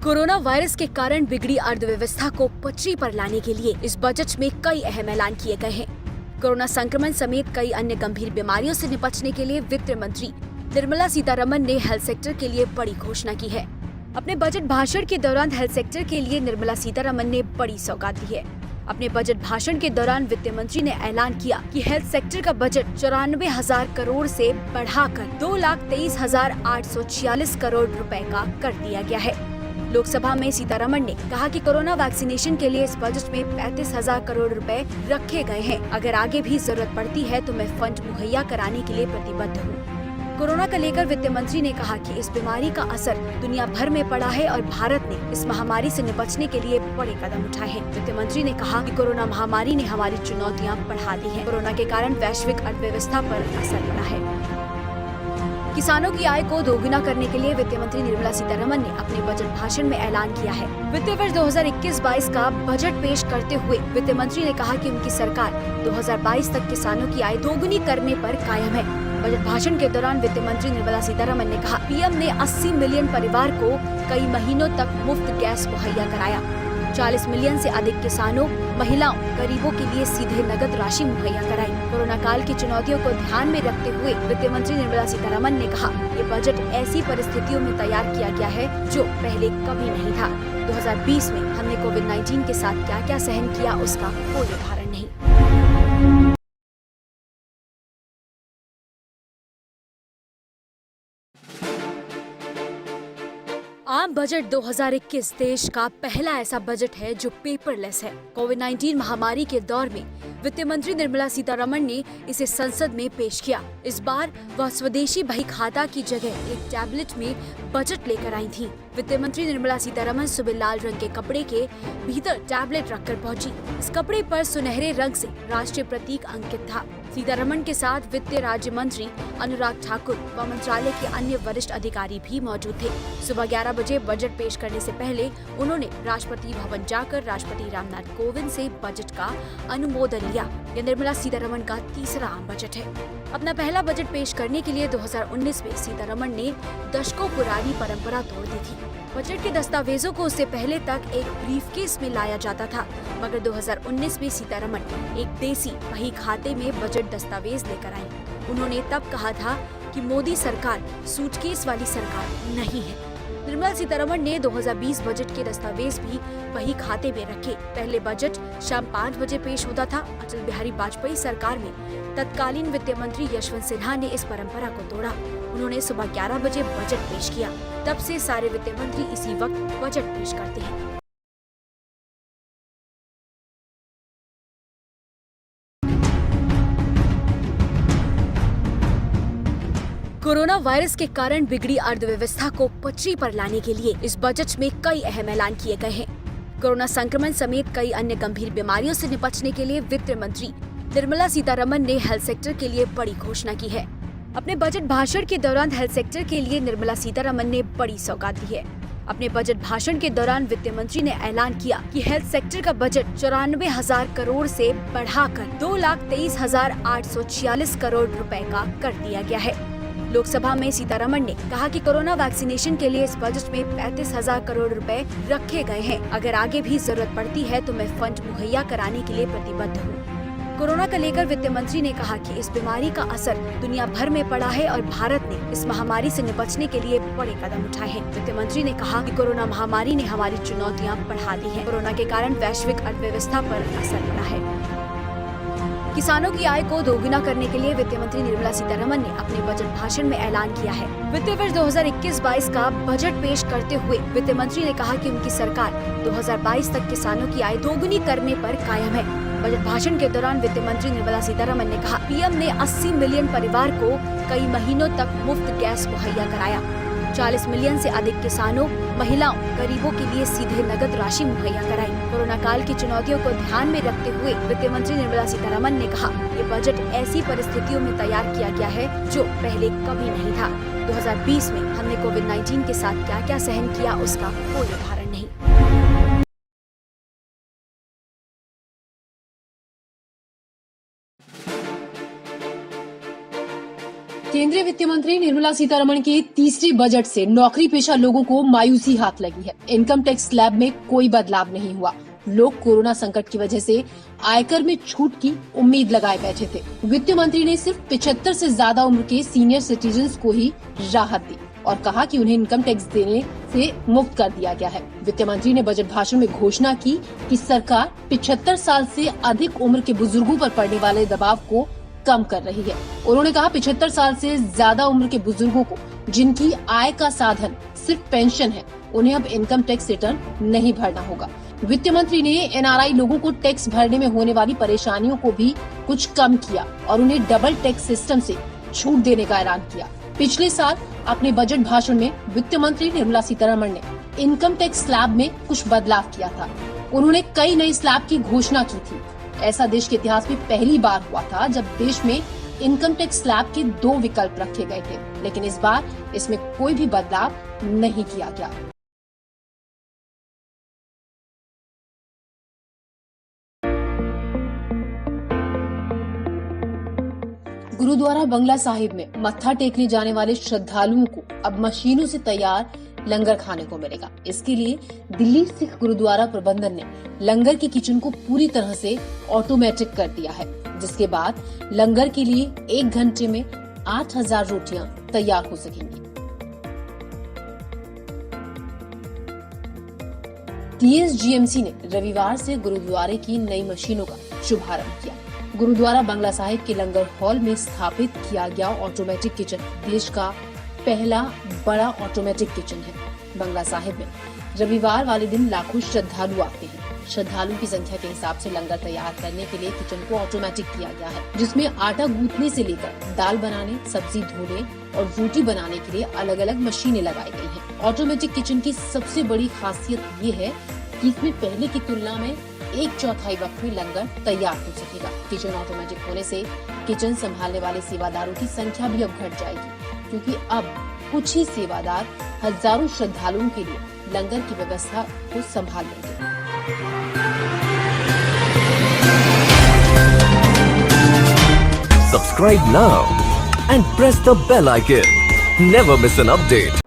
Corona virus के कारण बिगड़ी अर्थव्यवस्था को पटरी पर लाने के लिए इस बजट में कई अहम ऐलान किए गए हैं। कोरोना संक्रमण समेत कई अन्य गंभीर बीमारियों से निपटने के लिए वित्त मंत्री निर्मला सीतारमण ने हेल्थ सेक्टर के लिए बड़ी घोषणा की है। अपने बजट भाषण के दौरान हेल्थ सेक्टर के लिए निर्मला सीतारमण ने बड़ी सौगात दी है। अपने बजट भाषण के दौरान वित्त मंत्री ने ऐलान किया कि हेल्थ सेक्टर का बजट 94,000 करोड़ से बढ़ाकर 2,23,846 करोड़ रुपए का कर दिया गया है। लोकसभा में सीतारमण ने कहा कि कोरोना वैक्सीनेशन के लिए इस बजट में 35,000 करोड़ रुपए रखे गए हैं। अगर आगे भी जरूरत पड़ती है तो मैं फंड मुहैया कराने के लिए प्रतिबद्ध हूँ। कोरोना को लेकर वित्त मंत्री ने कहा कि इस बीमारी का असर दुनिया भर में पड़ा है और भारत ने इस महामारी से निपटने के लिए बड़े कदम उठाए हैं। वित्त मंत्री ने कहा कि कोरोना महामारी ने हमारी चुनौतियां बढ़ा दी हैं। कोरोना के कारण वैश्विक अर्थव्यवस्था पर असर पड़ा है। किसानों की आय को दोगुना करने के लिए वित्त मंत्री निर्मला सीतारमण ने अपने बजट भाषण में ऐलान किया है। वित्त वर्ष 2021-22 का बजट पेश करते हुए वित्त मंत्री ने कहा कि उनकी सरकार 2022 तक किसानों की आय दोगुनी करने पर कायम है। बजट भाषण के दौरान वित्त मंत्री निर्मला सीतारमण ने कहा, पीएम ने 80 मिलियन परिवार को कई महीनों तक मुफ्त गैस मुहैया कराया। 40 मिलियन से अधिक किसानों, महिलाओं, गरीबों के लिए सीधे नगद राशि मुहैया कराई। कोरोना काल की चुनौतियों को ध्यान में रखते हुए वित्त मंत्री निर्मला सीतारमण ने कहा, ये बजट ऐसी परिस्थितियों में तैयार किया गया है जो पहले कभी नहीं था। 2020 में हमने कोविड-19 के साथ क्या क्या सहन किया उसका कोई उदाहरण नहीं। आम बजट 2021 देश का पहला ऐसा बजट है जो पेपरलेस है। कोविड-19 महामारी के दौर में वित्त मंत्री निर्मला सीतारमण ने इसे संसद में पेश किया। इस बार वह स्वदेशी बही खाता की जगह एक टैबलेट में बजट लेकर आई थी। वित्त मंत्री निर्मला सीतारमण सुबह लाल रंग के कपड़े के भीतर टैबलेट रखकर पहुंची। इस कपड़े पर सुनहरे रंग से राष्ट्रीय प्रतीक अंकित था। सीतारमण के साथ वित्त राज्य मंत्री अनुराग ठाकुर व मंत्रालय के अन्य वरिष्ठ अधिकारी भी मौजूद थे। सुबह 11 बजे बजट पेश करने से पहले उन्होंने राष्ट्रपति भवन जाकर राष्ट्रपति रामनाथ कोविंद से बजट का अनुमोदन लिया। यह निर्मला सीतारमण का तीसरा आम बजट है। अपना पहला बजट पेश करने के लिए 2019 में सीतारमण ने दशकों पुरानी परंपरा तोड़ दी थी। बजट के दस्तावेजों को उससे पहले तक एक ब्रीफकेस में लाया जाता था, मगर 2019 में सीतारमण एक देसी बही खाते में बजट दस्तावेज लेकर आई। उन्होंने तब कहा था कि मोदी सरकार सूटकेस वाली सरकार नहीं है। निर्मला सीतारमण ने 2020 बजट के दस्तावेज भी वही खाते में रखे। पहले बजट शाम 5 बजे पेश होता था। अटल बिहारी वाजपेयी सरकार में तत्कालीन वित्त मंत्री यशवंत सिन्हा ने इस परंपरा को तोड़ा। उन्होंने सुबह 11 बजे बजट पेश किया। तब से सारे वित्त मंत्री इसी वक्त बजट पेश करते हैं। कोरोना वायरस के कारण बिगड़ी अर्थव्यवस्था को पटरी पर लाने के लिए इस बजट में कई अहम ऐलान किए गए हैं। कोरोना संक्रमण समेत कई अन्य गंभीर बीमारियों से निपटने के लिए वित्त मंत्री निर्मला सीतारमण ने हेल्थ सेक्टर के लिए बड़ी घोषणा की है। अपने बजट भाषण के दौरान हेल्थ सेक्टर के लिए निर्मला सीतारमण ने बड़ी सौगात दी है। अपने बजट भाषण के दौरान वित्त मंत्री ने ऐलान किया कि हेल्थ सेक्टर का बजट 94,000 करोड़ से बढ़ाकर 2,23,846 करोड़ रुपए का कर दिया गया है। लोकसभा में सीतारमण ने कहा कि कोरोना वैक्सीनेशन के लिए इस बजट में 35,000 करोड़ रुपए रखे गए हैं। अगर आगे भी जरूरत पड़ती है तो मैं फंड मुहैया कराने के लिए प्रतिबद्ध हूँ। कोरोना को लेकर वित्त मंत्री ने कहा कि इस बीमारी का असर दुनिया भर में पड़ा है और भारत ने इस महामारी से निपटने के लिए बड़े कदम उठाए हैं। वित्त मंत्री ने कहा कि कोरोना महामारी ने हमारी चुनौतियां बढ़ा दी हैं। कोरोना के कारण वैश्विक अर्थव्यवस्था पर असर पड़ा है। किसानों की आय को दोगुना करने के लिए वित्त मंत्री निर्मला सीतारमण ने अपने बजट भाषण में ऐलान किया है। वित्त वर्ष 2021-22 का बजट पेश करते हुए वित्त मंत्री ने कहा कि उनकी सरकार 2022 तक किसानों की आय दोगुनी करने पर कायम है। बजट भाषण के दौरान वित्त मंत्री निर्मला सीतारमण ने कहा, पीएम ने 80 मिलियन परिवार को कई महीनों तक मुफ्त गैस मुहैया कराया। 40 मिलियन से अधिक किसानों, महिलाओं, गरीबों के लिए सीधे नगद राशि मुहैया कराई। कोरोना काल की चुनौतियों को ध्यान में रखते हुए वित्त मंत्री निर्मला सीतारमण ने कहा, ये बजट ऐसी परिस्थितियों में तैयार किया गया है जो पहले कभी नहीं था। 2020 में हमने कोविड-19 के साथ क्या क्या सहन किया उसका कोई उदाहरण नहीं। केंद्रीय वित्त मंत्री निर्मला सीतारमण के तीसरे बजट से नौकरी पेशा लोगों को मायूसी हाथ लगी है। इनकम टैक्स स्लैब में कोई बदलाव नहीं हुआ। लोग कोरोना संकट की वजह से आयकर में छूट की उम्मीद लगाए बैठे थे। वित्त मंत्री ने सिर्फ 75 से ज्यादा उम्र के सीनियर सिटीजन्स को ही राहत दी और कहा कि उन्हें इनकम टैक्स देने से मुक्त कर दिया गया है। वित्त मंत्री ने बजट भाषण में घोषणा की कि सरकार 75 साल से अधिक उम्र के बुजुर्गों पर पड़ने वाले दबाव को कम कर रही है। उन्होंने कहा 75 साल से ज्यादा उम्र के बुजुर्गों को जिनकी आय का साधन सिर्फ पेंशन है, उन्हें अब इनकम टैक्स रिटर्न नहीं भरना होगा। वित्त मंत्री ने एनआरआई लोगों को टैक्स भरने में होने वाली परेशानियों को भी कुछ कम किया और उन्हें डबल टैक्स सिस्टम से छूट देने का ऐलान किया। पिछले साल अपने बजट भाषण में वित्त मंत्री निर्मला सीतारमण ने इनकम टैक्स स्लैब में कुछ बदलाव किया था। उन्होंने कई नए स्लैब की घोषणा की थी। ऐसा देश के इतिहास में पहली बार हुआ था जब देश में इनकम टैक्स स्लैब के 2 विकल्प रखे गए थे, लेकिन इस बार इसमें कोई भी बदलाव नहीं किया गया। गुरुद्वारा बंगला साहिब में मत्था टेकने जाने वाले श्रद्धालुओं को अब मशीनों से तैयार लंगर खाने को मिलेगा। इसके लिए दिल्ली सिख गुरुद्वारा प्रबंधन ने लंगर की किचन को पूरी तरह से ऑटोमेटिक कर दिया है, जिसके बाद लंगर के लिए 1 घंटे में 8000 रोटियां तैयार हो सकेंगी। TSGMC ने रविवार से गुरुद्वारे की नई मशीनों का शुभारंभ किया। गुरुद्वारा बंगला साहिब के लंगर हॉल में स्थापित किया गया ऑटोमेटिक किचन देश का पहला बड़ा ऑटोमेटिक किचन है। बंगला साहिब में रविवार वाले दिन लाखों श्रद्धालु आते हैं। श्रद्धालुओं की संख्या के हिसाब से लंगर तैयार करने के लिए किचन को ऑटोमेटिक किया गया है, जिसमें आटा गूंथने से लेकर दाल बनाने, सब्जी धोने और रोटी बनाने के लिए अलग अलग मशीनें लगाई गई हैं। ऑटोमेटिक किचन की सबसे बड़ी खासियत ये है कि इसमें पहले की तुलना में 1/4 वक्त में लंगर तैयार हो सकेगा। किचन ऑटोमेटिक होने से किचन संभालने वाले सेवादारों की संख्या भी अब घट जाएगी, क्योंकि अब कुछ ही सेवादार हजारों श्रद्धालुओं के लिए लंगर की व्यवस्था को संभाल लेंगे। Subscribe now and press the bell icon. Never miss an update.